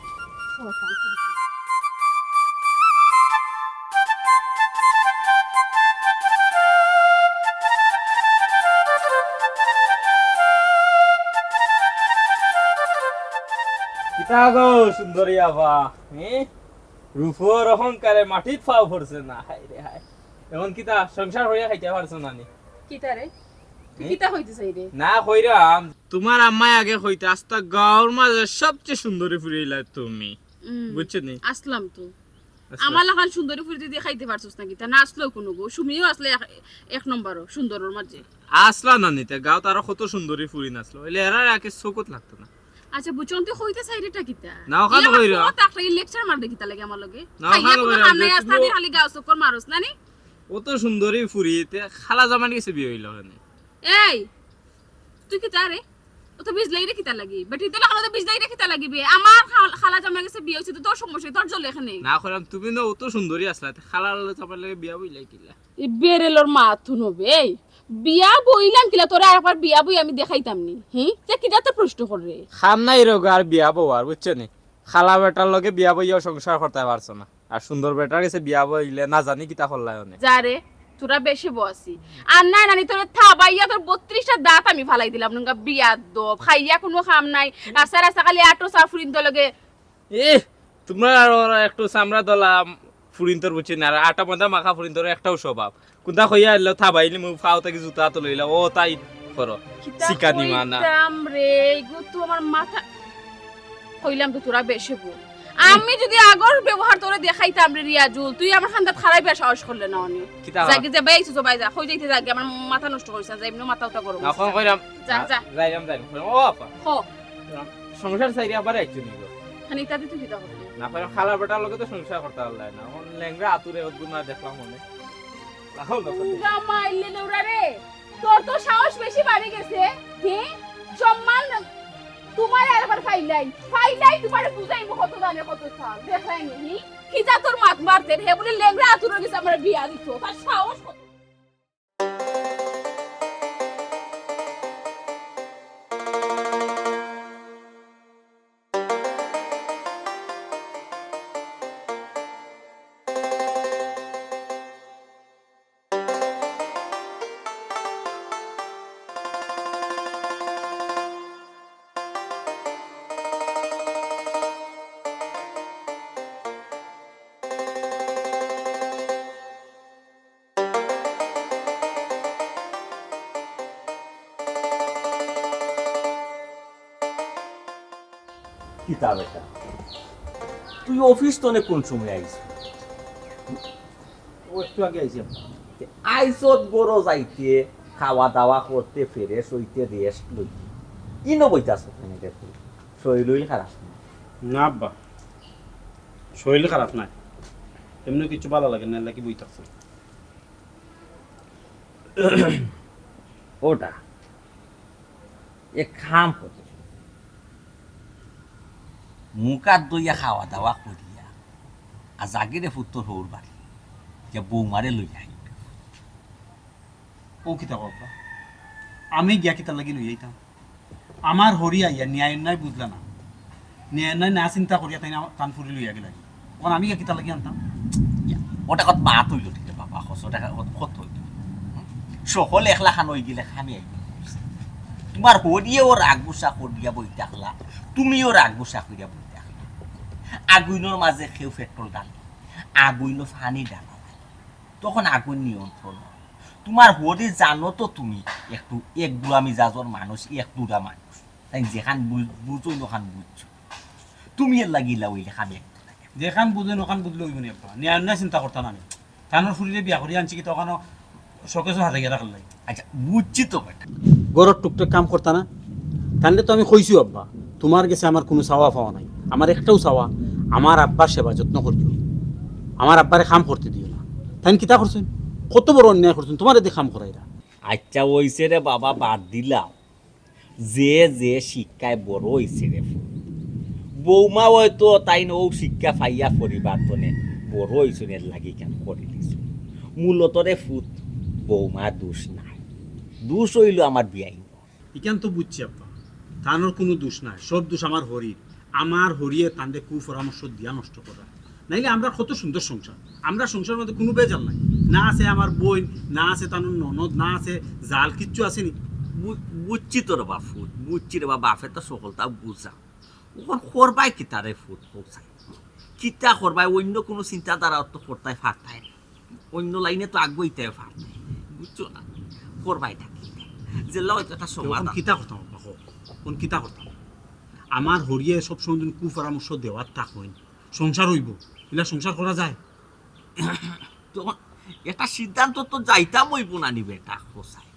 কিতা গো সুন্দরী আবা রূপর অহংকারে মাটিত ফাও পড়ছে না হাই রে হাই এখন কিতা সংসার হইয়া খাইতে পারছো না নি কিতা রে তুই কিতা হইতে চাই রে না কইরাম তোমার আম্মাই আগে কইতে আস্তা গাঁর মাঝে সবচেয়ে সুন্দরী ফুরিলা তুমি বুঝছো নি আসলাম তো আমার লাগান সুন্দরী ফুরি দিয়ে খাইতে পারছস না কিতা না আসলো কোনো গো সুমিও আসলে এক নম্বরও সুন্দরের মাঝে আসলা না নিতে গাঁত আরো কত সুন্দরী ফুরি নাচলো এলে এরা আগে চোখত লাগতো না আচ্ছা বুঝছন তুই হইতে চাই রেটা কিতা না ওখানে কইরা কত একটা লেকচার মার দে কিতা লাগে আমার লগে না, খাইয়া ওখানে কোনো কইরা, কাম নাই যে আস্তা তুমি- দি খালি গাও চক্কর মারস না নি কত সুন্দরী ফুরিতে খালা জামান গেছে বিয়ে হইল ওখানে এই তুই কিতা রে ও তো বিজলাই রে কিতা লাগি বেটি তো লাগানো তো বিজলাই রে কিতা লাগিবে আমার খালা জামাই গেছে বিয়ে হইছে তো তোর সমস্যা তোর জল এখানে না কইরাম তুমি না অত সুন্দরী আসলা খালার জামার লাগে বিয়া বইলাই কিলা এই বেরেলর মা থুনবে এই বিয়া বইলাম কিলা তোরা একবার বিয়া বই আমি দেখাইতাম নি তে কিটা তো প্রশ্ন করে খাম নাই রোগ আর বিয়া বউ আর বুঝছো নি খালা বেটার লগে বিয়া বইয়াও সংসার করতে পারছো না আর সুন্দর বেটার কাছে বিয়া বইলে না জানি কিতা করলাই অনেক যা রে তোরা বেশি বসি আর না নানি তোর থাবাইয়া তোর 32টা দাঁত আমি ফালাই দিলাম নঙ্গা বিয়া দো খাইয়া কোনো খাম নাই রাস্তা রাস্তা খালি আটো সাফরিন তো লগে এ তোমরা আর ওরা একটু চামড়া দলা ফুরিন্তর বুঝছি না আর আটা মধ্যে মাখা ফুরিন্তর একটাও স্বভাব কোনটা কইয়া এলো থাবাইলি মু ফাও থেকে জুতা তো লইলা ও তাই করো শিকানি মানা রে গো তো আমার মাথা কইলাম তো তোরা বেশি বল আমি যদি আগর ব্যবহার তোরে দেখাইতাম রে রিয়াজুল তুই আমার খান্দাত খারাপ সাহস করলে না অনি কিতা জাগে যে বাইছো তো বাইজা কই যাইতে জাগে আমার মাথা নষ্ট করিস না এমনি মাথা উঠা করব এখন কইরাম যা যা যাইরাম ও আপা হ সংসার চাইরি আবার একটু নিব খানি তাতে তুই কিটা করবি না পারে খালা বেটার লগে তো সংসার করতে পারলাই না এখন লেংরা আতুরে গুনা দেখলাম মনে রাহুল জামাইলে নোরা রে তোর তো সাহস বেশি বাড়ি গেছে হ্যাঁ সম্মান তোমার একবার ফাইলাই তোমার বুঝাইবো কত জানে কত সাল দেখাইনি কি যা তোর মাত মারতে হে বলে লেংরা আতুরে গেছে আমার বিয়া দিত তার সাহস কত কিতাব এটা তুই অফিস তো কোন সময় আইস ও একটু আগে আইছি আব্বা। আইসত বড় যাইতে খাওয়া দাওয়া করতে ফ্রেশ হইতে রেস্ট লইতে কিনো বইতাছ এখানে তুই শরীরই খারাপ না আব্বা, শরীর খারাপ নাই, এমনি কিছু ভালো লাগে না, লাগি বই থাকছে। ওটা এ খাম করতে মুখ হাত ধুইয়া খাওয়া দাওয়া করিয়া আর জাগিরে ফুত্তর হৌর বাড়ি যে বৌমারে লই আই ও কিতা আব্বা, আমি গিয়া কিতা লাগি লই আইতাম? আমার হরি আইয়া ন্যায় নাই বুঝলা না, ন্যায় নাই না চিন্তা করিয়া তাই কান ফুরি লইয়া গেল, ওখানে আমি গিয়া কিতা লাগি আনতাম? ওটা কত মাত হইল ঠিক বাবা হসো টাকা কত হইল সকলে একলা খান হয়ে গেলে খামি আইব তোমার হরিয়েও রাগ গুসা করিয়া বই থাকলা তুমিও রাগ গুসা করিয়া বই থাকলা আগুইনোর মাঝে খেউ পেট্রোল ডাল আগুইনো ফানি ডাল তখন আগুন নিয়ন্ত্রণ তোমার হরি জানো তো তুমি একটু এক গুলামি জাজর মানুষ এক দুটা মানুষ তাই যেখান বুঝো ওখান বুঝছো তুমি এর লাগিলা ওইলে খামি যেখান বুঝেন ওখান বুঝলে ওই মনে আব্বা, ন্যায় নাই চিন্তা করতাম আমি, তানোর ফুরিরে বিয়া করিয়া আনছি কি তখন শোকেশও হাতে গিয়ে রাখার লাগে। আচ্ছা বুঝছি তো বেটা গরর টুকটাক কাম করতা না, তাহলে তো আমি কইছি আব্বা তোমার কাছে আমার কোনো চাওয়া পাওয়া নাই, আমার একটাও চাওয়া আমার আব্বার সেবা যত্ন করিও, আমার আব্বারে কাম করতে দিও না। তাই কিতা করছেন, কত বড় অন্যায় করছেন, তোমার এতে কাম করাইরা। আচ্ছা ওইছে রে বাবা বাদ দিলাম, যে যে শিক্ষায় বড় হইছে রে বৌমা হয়তো তাই ও শিক্ষা পাইয়া পরিবার তনে বড় হইছে এর লাগি কেন করে দিছে মূলত রে ফুট বৌমা দোষ নাই, দোষ হইল আমার বিয়াই এখান তো বুঝছি আব্বা, তানোর কোনো দোষ নাই, সব দোষ আমার হরির, আমার হরিয়ে তান্ডে কুপরামর্শ দিয়া নষ্ট করা, নাইলে আমরা কত সুন্দর সংসার, আমরা সংসারের মধ্যে কোনো বেজাল নাই, না আছে আমার বোন, না আছে তানোর ননদ, না আছে জাল, কিচ্ছু আসেনি। বুঝছি তো রে বা ফুট বুঝছি রে বা বাপে তো সকলটা বুঝা ওখান করবাই কিতারে ফুট পৌঁছায় কিতা করবাই অন্য কোনো চিন্তাধারা তো করতাই ফারতাই না, অন্য লাইনে তো আগ্রহিতে ফারতাই বুঝছো না করবাই থাকি যে লয় একটা সমাধান কিতা করতাম আব্বা, কোন কিতা করতাম? আমার হরিয়ে সব সময় কুপরামর্শ দেওয়ার তা হইন, সংসার হইব, এগুলা সংসার করা যায়? তখন একটা সিদ্ধান্ত তো যাইতাম হইব না নিবে এটা কোথায়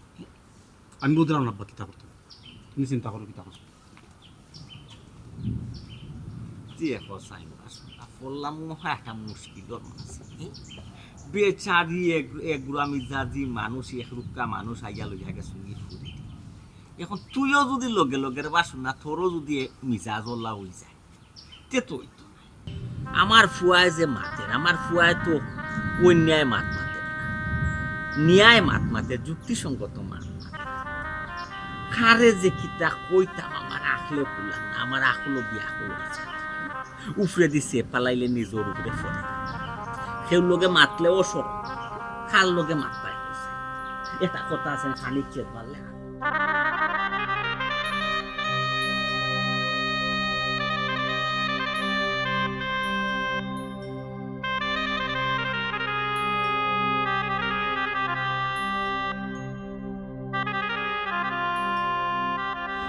আমি বুঝলাম না আব্বা কিতা করতাম, তুমি চিন্তা করো কিতা করো। কোথায় বললাম একটা মুশকিলর মাঝে বেচারি এগুলা মিজাজি মানুষ একরুক্কা মানুষ আইয়া লইয়া গেছে ফুরি এখন তুইও যদি লগে লগের বাসুন না তোরও যদি মিজাজ ওল্লা হয়ে যায় তে তো আমার ফুয়ায় যে মাতের আমার ফুয়ায় তো অন্যায় মাত মাতের না ন্যায় মাত মাতের যুক্তিসঙ্গত মাত খারে যে কিতা কইতাম আমার আখলে কুলাম না আমার আখলো বিয়া হয়েছে উফরে দিছে পালাইলে নিজের উপরে ফলে সেও লোকে মাতলেও সর খাল লোকে মাতপাই এটা কথা আছে খালি চেত পারলে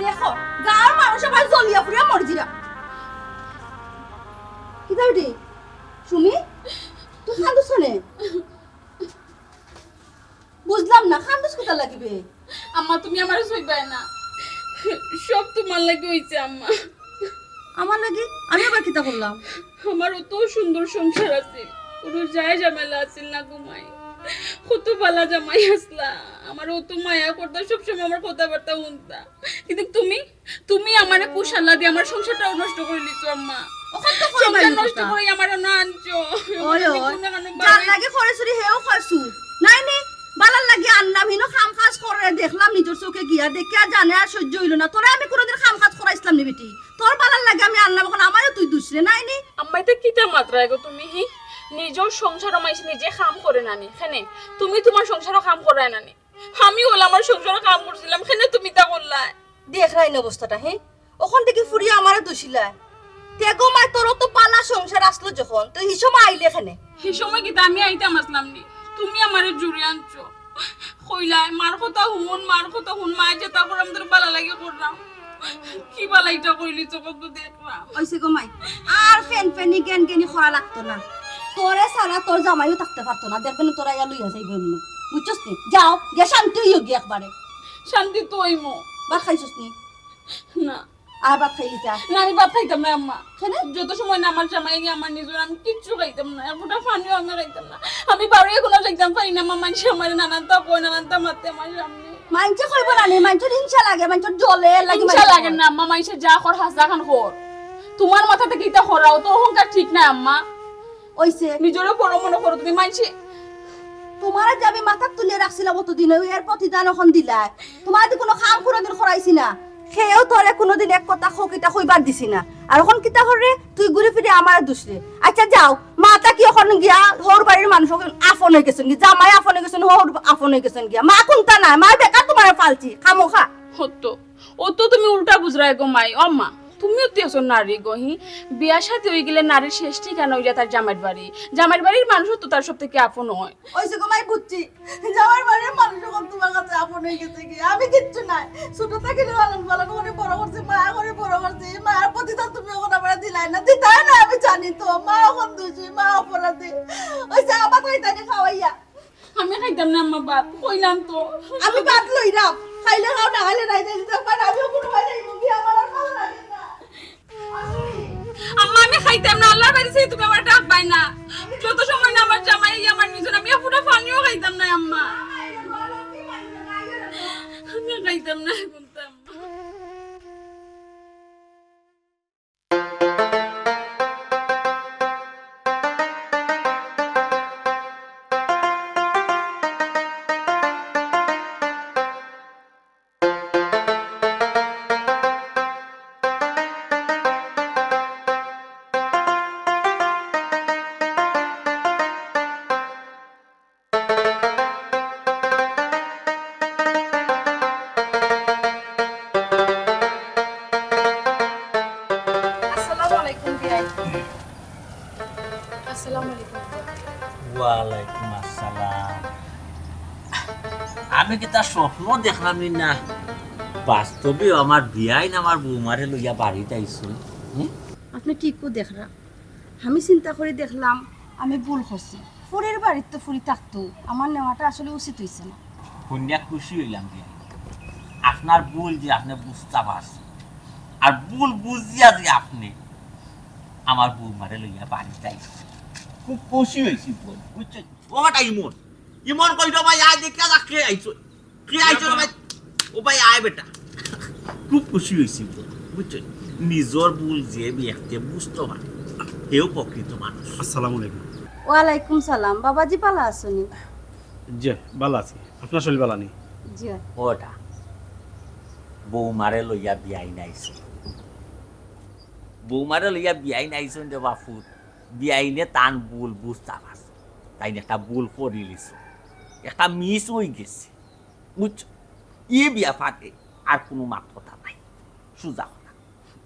দেখো গাঁর মানুষ আবার জ্বলিয়া ফুরিয়া মরজিরা কি দাউডি সুমি তুই খান্দুস নে বুঝলাম না খান্দুস কোথা লাগিবে আম্মা তুমি আমারে সইবাই না সব তোমার লাগি হইছে আম্মা আমার লাগি আমি আবার কিতা করলাম আমার অত সুন্দর সংসার আছে কোনো যায় ঝামেলা আছিল না ঘুমাই কত ভালো জামাই আসলা আমার অত মায়া করতা সবসময় আমার কথাবার্তা শুনতা কিন্তু তুমি আমারে কুশালা দিয়ে আমার সংসারটাও নষ্ট করে দিছো আম্মা ওখান তো করবাই নষ্ট করে আমার না আনছো ওই ওই যার লাগে করে চুরি হেও খাইছু নাই নি বালার লাগি আনলাম হিনো খাম কাজ করে দেখলাম নিজের চোখে গিয়া দেখিয়া জানে আর সহ্য হইল না তোরে আমি কোনোদিন খাম কাজ করাইছিলাম নি বেটি তোর বালার লাগে আমি আনলাম এখন আমারও তুই দুসরে নাই নি আম্মাইতে কিটা মাত্রা গো তুমি হি নিজের সংসার মাইছে নিজে কাম করে নানি খানে তুমি তোমার সংসারও কাম করায় নানি আমি হল আমার সংসারও কাম করছিলাম খানে তুমি তা করলা দেখ রাইন অবস্থাটা হে ওখান থেকে ফুরিয়া আমারে দুসিলা তেগো মাই তোর তো পালা সংসার আসলো যখন তুই হিসম আইলে এখানে এই সময় কি আমি আইতাম আসলাম নি তুমি আমারে জুড়ে আনছো কইলা মার কথা হুন মা যে তারপর আমাদের ভালো লাগে করলাম কি বালাইটা কইলি চোখত তো দেখলাম ওইসে গো মাই আর ফেন ফেনি জ্ঞান জ্ঞানী খরা লাগতো না তোরে সারা তোর জামাইও থাকতে পারতো না দেখবেন তোরা ইয়া লইয়া যাইবে এমনি বুঝছস নি যাও গিয়া শান্তি হইও গিয়া একবারে শান্তি তো হইমো ভাত খাইছস নি না আর ভাত খাইলি যা না আমি ভাত খাইতাম না আম্মা কেন যত সময় না আমার জামাই গিয়ে আমার নিজের আমি কিচ্ছু খাইতাম না একটা পানিও আমি খাইতাম না আমি বাড়ি এখনো যাইতাম পারি না আমার মানুষ আমার নানানটা কই নানানটা মারতে আমার সামনে মাইনছে কইব না নি মাইনছে হিংসা লাগে মাইনছে জলে লাগে ইচ্ছা লাগে না আম্মা মাইসে যা কর হাসা খান কর তোমার মাথা থেকে এটা করাও তো অহংকার ঠিক না আম্মা ওইসে নিজেরও বড় মনে করো তুমি মাইসে তোমার যে আমি মাথা তুলে রাখছিলাম অতদিন এর প্রতিদান এখন দিলা তোমার দি কোনো কাম কোনোদিন করাইছি না সেও তোরে কোনোদিন এক কথা খোকিটা কইবার দিছি না আর এখন কিতা করে তুই ঘুরে ফিরে আমার দুসরে আচ্ছা যাও মাতা কি এখন গিয়া হর বাড়ির মানুষ আপন হয়ে গেছেন কি জামাই আপন হয়ে গেছেন হর আপন হয়ে গেছেন গিয়া মা কোনটা না মা বেকার তোমার ফালছি খামো খা হতো ও তো তুমি উল্টা বুঝরাই গো মাই অম্মা তুমিও তো এসো নারী গহি বিয়া সাথে হয়ে গেলে নারীর শেষ ঠিকানা হইয়া তার জামাইর বাড়ির মানুষও তো তার সব থেকে আপন হয় ওইসে গোমাই বুঝছি জামাই বাড়ির মানুষ এখন তোমার কাছে আপন হয়ে গেছে কি আমি কিচ্ছু নাই ছোট থেকে লালন পালন করে বড় করছে মা করে বড় করছে মায়ের প্রতিদান তুমি এখন আমার দিলাই না দিতাই না আমি জানি তো মা এখন দোষী মা অপরাধী ওইসে আমার কইতানি খাওয়াইয়া আমি খাইতাম না আম্মা বাপ কইলাম তো আমি ভাত লইলাম খাইলে খাও না খাইলে নাই দিতে পারে আমিও কোনো বাইরে মুভি আমার আর ভালো লাগে না আম্মা আমি খাইতাম না আল্লাহর বাড়ি থেকে তুমি আমার ডাক পাই না যত সময় না আমার জামাই আমার নিজের আমি পুরো পানিও খাইতাম না আম্মা আমি খাইতাম না কোনতাম ওয়ালাইকুম আসসালাম আমি কি তার স্বপ্ন দেখলাম না বাস্তবে আমার বিয়াইন আমার বৌমারে লইয়া বাড়িতে আইসো আপনি ঠিকও দেখরা আমি চিন্তা করে দেখলাম আমি ভুল করছি ফুরের বাড়ির তো ফুরি থাকতো আমার নেওয়াটা আসলে উচিত হয়েছে না কন্যা খুশি হইলাম বিয়াইন আপনার ভুল যে আপনি বুঝতে পারছেন আর ভুল বুঝিয়া যে আপনি আমার বৌমারে লইয়া বাড়িতে আইসো খুব খুশি হয়েছি বোন বুঝছেন ও বেটা ইমন কইল ভাই আয় দেখা যা কে আইছো ভাই ও ভাই আয় বেটা খুব খুশি হয়েছি বোন বুঝছেন নিজর ভুল যে ব্যক্তি বুঝতে পারে কেউ প্রকৃত মানুষ আসসালামু আলাইকুম ওয়ালাইকুম সালাম বাবাজি পালা আসনি জি ভালো আছি আপনার শরীর ভালো নেই জি ওটা বৌমারে লইয়া বিয়াই নাইছে বৌমারে লইয়া বিয়াই নাইছেন যে বাপু বিয়াইনে টান ভুল বুঝতে পারছে তাই একটা ভুল করে লিছে একটা মিস হয়ে গেছে বুঝছো ই বিয়া ফাটে আর কোনো মাত কথা নাই সোজা কথা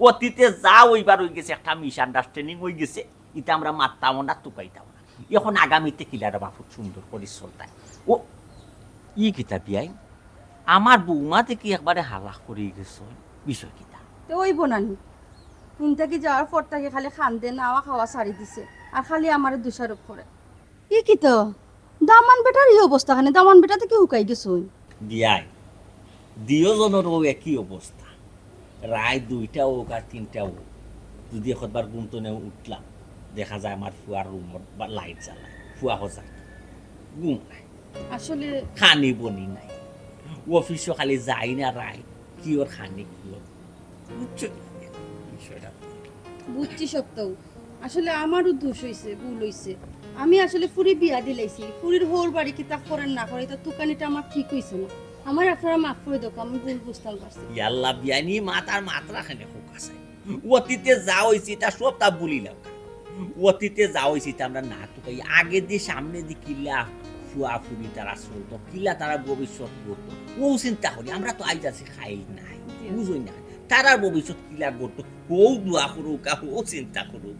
অতীতে যা ওইবার হয়ে গেছে একটা মিস আন্ডারস্ট্যান্ডিং হয়ে গেছে এটা আমরা মারতাম না টুকাইতাম না এখন আগামীতে কিলারা বাপু সুন্দর করে চলতায় ও ই কিতা বিয়াই আমার বৌমা থেকে একবারে হাল্লা করে গেছে বিষয় কিতা তো ওই বোনানি ইনতাকে যাওয়ার পর তাকে খালি খান্দে নাওয়া খাওয়া সারি দিছে আর খালি আমার দোষারোপ করে ই কি তো দামান বেটার এই অবস্থা খানে দামান বেটা থেকে হুকাই গেছ দিয়াই দিওজনেরও একই অবস্থা রায় দুইটা হোক আর তিনটা হোক যদি একবার গুমতনে উঠলাম দেখা যায় আমার ফুয়ার রুমত বা লাইট জ্বালায় ফুয়া হজায় ঘুম নাই আসলে খানি বনি নাই অফিসও খালি যাই না রায় কি ওর খানি কি ওর বুঝছো বিষয়টা বুঝছি সত্ত্বেও আসলে আমারও দোষ হয়েছে ভুল হয়েছে আমি আসলে ফুরি বিয়া দিলাইছি ফুরির হোর বাড়ি কি তা করেন না করে তা তুকানিটা আমার ঠিক হয়েছে না আমার আপনারা মাফ করে দেবো আমি ভুল বুঝতাম পারছি ইয়াল্লা বিয়ানি মাতার মাত্রা খানে হোক আছে অতীতে যা হয়েছে তা সব তা বলিলাম অতীতে যা হয়েছে তা আমরা না টুকাই আগে দিয়ে সামনে দিয়ে কিল্লা ফুয়া ফুরি তারা চলতো কিল্লা তারা ভবিষ্যৎ করতো ও চিন্তা করি আমরা তো আইজ আছি খাই নাই বুঝই না তারা ভবিষ্যৎ কিলা করতো ও দোয়া করুক ও চিন্তা করুক